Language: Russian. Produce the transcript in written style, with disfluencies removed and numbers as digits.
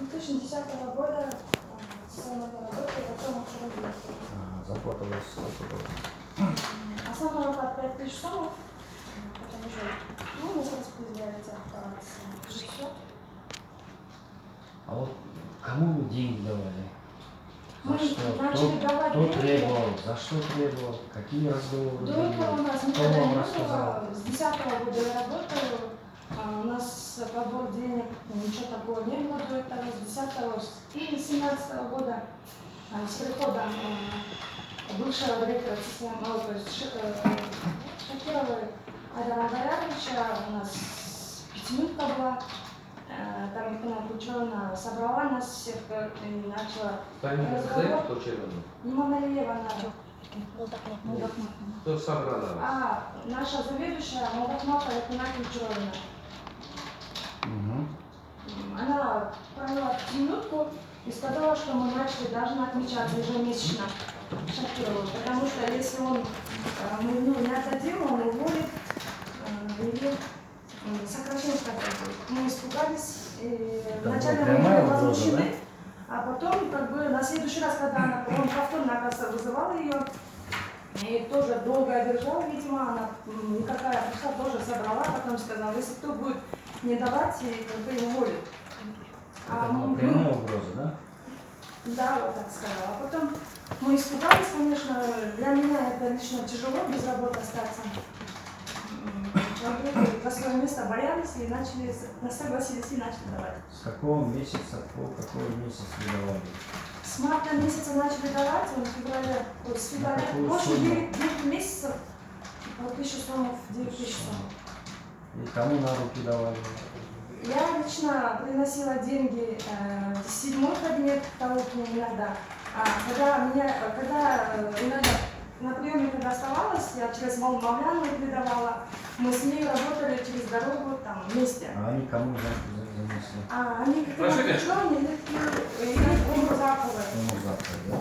2010 года основной работы, потом учебы. Заплатилось сколько? Основной оклад 5000 сомов, потом уже, ну, не распределяется оставаться. А вот кому вы деньги давали? За Мы что? начали давать Кто деньги. требовал? За что требовал? Какие разговоры До были? этого у нас Кто никогда вам не рассказал? было. С 2010 года я работаю. У нас подбор денег, ничего такого не было до этого. С 2010 и 2017 года с приходом бывшего директора системы, то есть Шакирова Айдара Гаяровича, у нас пятиминутка была. Там Екатерина Ключевна собрала нас всех и начала разговор. Иманалиева она. Кто собрал вас? Наша заведующая Молдахмата Екатерина Ключевна. Она провела минутку и сказала, что мы должны отмечать ежемесячно Шакирову, потому что если он не отдадим, он уволит или сокращение будет. Мы испугались, и вначале мы были возмущены, а потом на следующий раз, когда он повторно, оказывается, вызывал ее, и тоже долго одержала, видимо, она никакая пришла, тоже собрала, потом сказала, если кто будет не давать, и уволит. Прямая угроза, да? Да, вот так сказала. А потом мы испугались, конечно, для меня это лично тяжело без работы остаться. Человеки за свое место боялись и начали, согласились и начали давать. С какого месяца по какой месяц вы давали? С марта месяца начали давать, в феврале, с февраля, больше 9 месяцев, по 1000 сомов, 9000 сомов. И кому на руки давали? Я лично приносила деньги в 7-й кабинет, того к ним иногда. Когда иногда на приеме, когда оставалась, я через Мавляну передавала, мы с ней работали через дорогу там вместе. А они кому занесли? Они как-то и Умурзаковой. Умурзаковой, да?